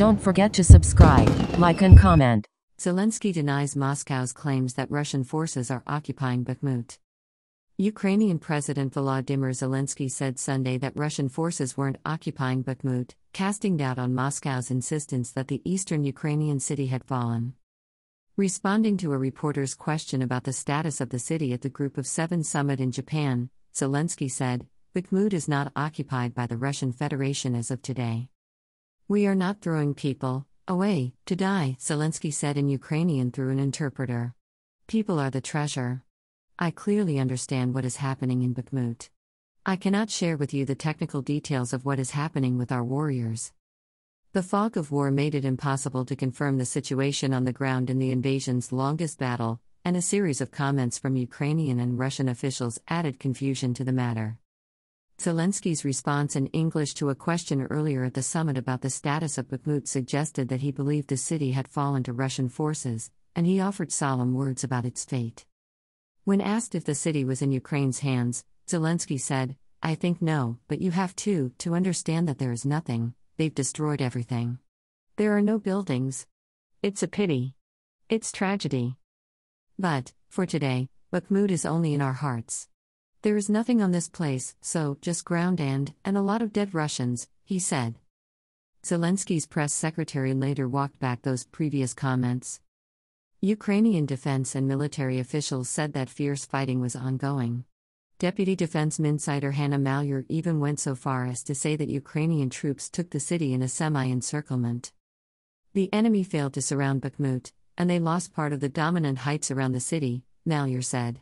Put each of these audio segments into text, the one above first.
Don't forget to subscribe, like and comment. Zelenskyy denies Moscow's claims that Russian forces are occupying Bakhmut. Ukrainian President Volodymyr Zelenskyy said Sunday that Russian forces weren't occupying Bakhmut, casting doubt on Moscow's insistence that the eastern Ukrainian city had fallen. Responding to a reporter's question about the status of the city at the Group of Seven summit in Japan, Zelenskyy said, "Bakhmut is not occupied by the Russian Federation as of today. We are not throwing people away to die," Zelenskyy said in Ukrainian through an interpreter. "People are the treasure. I clearly understand what is happening in Bakhmut. I cannot share with you the technical details of what is happening with our warriors." The fog of war made it impossible to confirm the situation on the ground in the invasion's longest battle, and a series of comments from Ukrainian and Russian officials added confusion to the matter. Zelenskyy's response in English to a question earlier at the summit about the status of Bakhmut suggested that he believed the city had fallen to Russian forces, and he offered solemn words about its fate. When asked if the city was in Ukraine's hands, Zelenskyy said, "I think no, but you have to understand that there is nothing, they've destroyed everything. There are no buildings. It's a pity. It's tragedy. But, for today, Bakhmut is only in our hearts. There is nothing on this place, so, just ground and a lot of dead Russians," he said. Zelenskyy's press secretary later walked back those previous comments. Ukrainian defense and military officials said that fierce fighting was ongoing. Deputy Defense Minister Hanna Malior even went so far as to say that Ukrainian troops took the city in a semi-encirclement. "The enemy failed to surround Bakhmut, and they lost part of the dominant heights around the city," Malior said.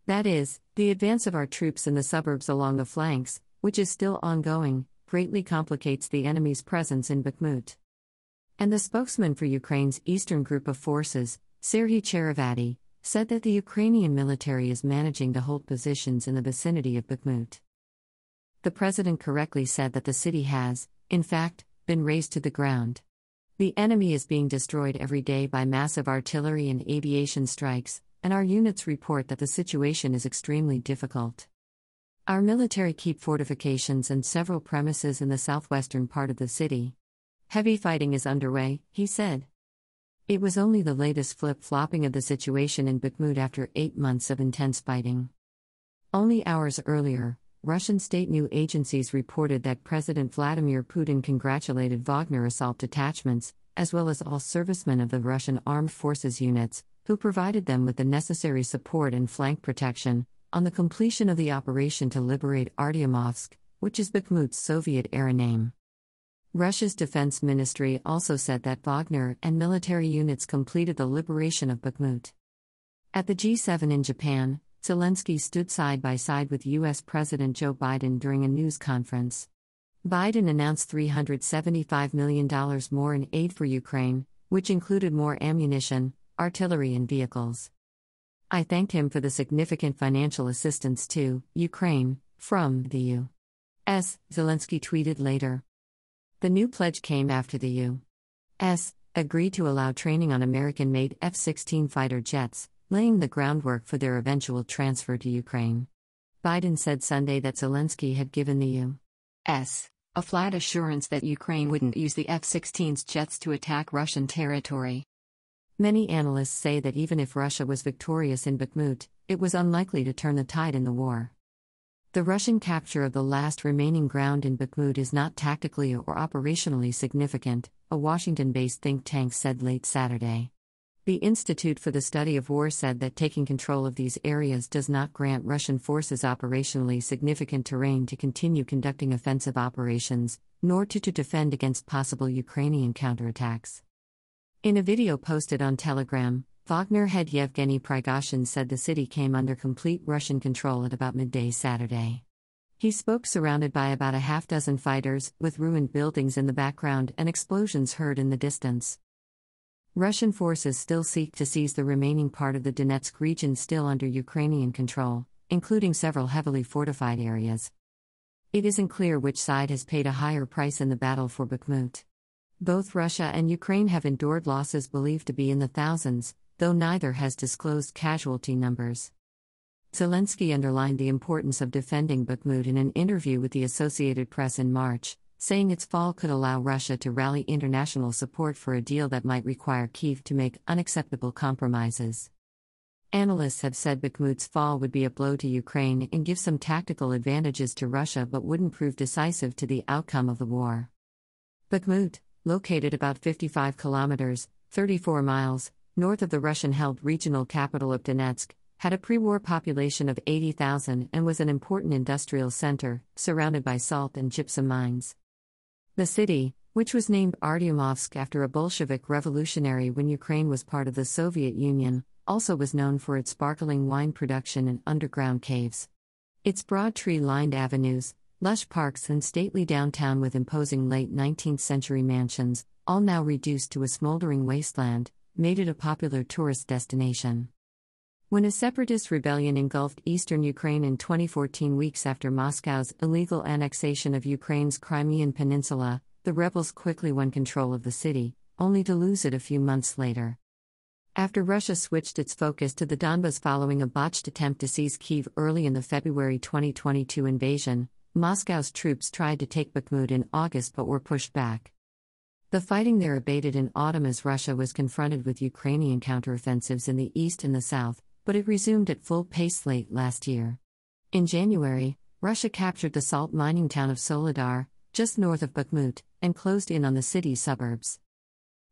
"That is, the advance of our troops in the suburbs along the flanks, which is still ongoing, greatly complicates the enemy's presence in Bakhmut." And the spokesman for Ukraine's eastern group of forces, Serhiy Cherevati, said that the Ukrainian military is managing to hold positions in the vicinity of Bakhmut. The president correctly said that the city has, in fact, been razed to the ground. "The enemy is being destroyed every day by massive artillery and aviation strikes, and our units report that the situation is extremely difficult. Our military keep fortifications and several premises in the southwestern part of the city. Heavy fighting is underway," he said. It was only the latest flip-flopping of the situation in Bakhmut after 8 months of intense fighting. Only hours earlier, Russian state news agencies reported that President Vladimir Putin congratulated Wagner assault detachments, as well as all servicemen of the Russian armed forces units, who provided them with the necessary support and flank protection, on the completion of the operation to liberate Artyomovsk, which is Bakhmut's Soviet-era name. Russia's defense ministry also said that Wagner and military units completed the liberation of Bakhmut. At the G7 in Japan, Zelenskyy stood side by side with U.S. President Joe Biden during a news conference. Biden announced $375 million more in aid for Ukraine, which included more ammunition, artillery and vehicles. "I thanked him for the significant financial assistance to Ukraine from the U.S., Zelenskyy tweeted later. The new pledge came after the U.S. agreed to allow training on American-made F-16 fighter jets, laying the groundwork for their eventual transfer to Ukraine. Biden said Sunday that Zelenskyy had given the U.S. a flat assurance that Ukraine wouldn't use the F-16's jets to attack Russian territory. Many analysts say that even if Russia was victorious in Bakhmut, it was unlikely to turn the tide in the war. The Russian capture of the last remaining ground in Bakhmut is not tactically or operationally significant, a Washington-based think tank said late Saturday. The Institute for the Study of War said that taking control of these areas does not grant Russian forces operationally significant terrain to continue conducting offensive operations, nor to defend against possible Ukrainian counterattacks. In a video posted on Telegram, Wagner head Yevgeny Prigozhin said the city came under complete Russian control at about midday Saturday. He spoke surrounded by about a half-dozen fighters, with ruined buildings in the background and explosions heard in the distance. Russian forces still seek to seize the remaining part of the Donetsk region still under Ukrainian control, including several heavily fortified areas. It isn't clear which side has paid a higher price in the battle for Bakhmut. Both Russia and Ukraine have endured losses believed to be in the thousands, though neither has disclosed casualty numbers. Zelenskyy underlined the importance of defending Bakhmut in an interview with the Associated Press in March, saying its fall could allow Russia to rally international support for a deal that might require Kyiv to make unacceptable compromises. Analysts have said Bakhmut's fall would be a blow to Ukraine and give some tactical advantages to Russia but wouldn't prove decisive to the outcome of the war. Bakhmut, located about 55 kilometers, 34 miles, north of the Russian-held regional capital of Donetsk, had a pre-war population of 80,000 and was an important industrial center, surrounded by salt and gypsum mines. The city, which was named Artyomovsk after a Bolshevik revolutionary when Ukraine was part of the Soviet Union, also was known for its sparkling wine production and underground caves. Its broad tree-lined avenues, lush parks and stately downtown with imposing late 19th century mansions, all now reduced to a smoldering wasteland, made it a popular tourist destination. When a separatist rebellion engulfed eastern Ukraine in 2014, weeks after Moscow's illegal annexation of Ukraine's Crimean Peninsula, the rebels quickly won control of the city, only to lose it a few months later. After Russia switched its focus to the Donbas following a botched attempt to seize Kyiv early in the February 2022 invasion, Moscow's troops tried to take Bakhmut in August but were pushed back. The fighting there abated in autumn as Russia was confronted with Ukrainian counteroffensives in the east and the south, but it resumed at full pace late last year. In January, Russia captured the salt mining town of Soledar, just north of Bakhmut, and closed in on the city's suburbs.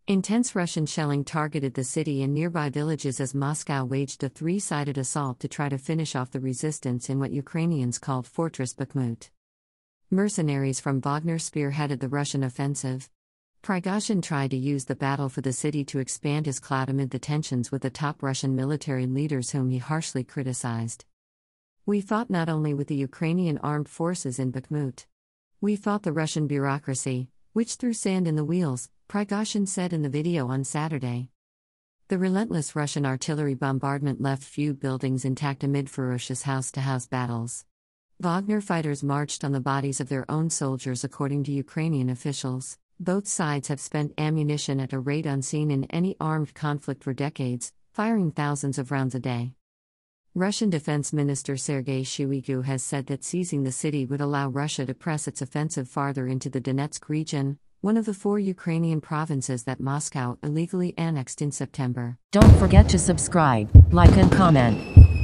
Intense Russian shelling targeted the city and nearby villages as Moscow waged a three-sided assault to try to finish off the resistance in what Ukrainians called Fortress Bakhmut. Mercenaries from Wagner spearheaded the Russian offensive. Prigozhin tried to use the battle for the city to expand his clout amid the tensions with the top Russian military leaders whom he harshly criticized. "We fought not only with the Ukrainian armed forces in Bakhmut. We fought the Russian bureaucracy, which threw sand in the wheels," Prigozhin said in the video on Saturday. The relentless Russian artillery bombardment left few buildings intact amid ferocious house-to-house battles. Wagner fighters marched on the bodies of their own soldiers, according to Ukrainian officials. Both sides have spent ammunition at a rate unseen in any armed conflict for decades, firing thousands of rounds a day. Russian Defense Minister Sergei Shoigu has said that seizing the city would allow Russia to press its offensive farther into the Donetsk region, one of the 4 Ukrainian provinces that Moscow illegally annexed in September. Don't forget to subscribe, like and comment.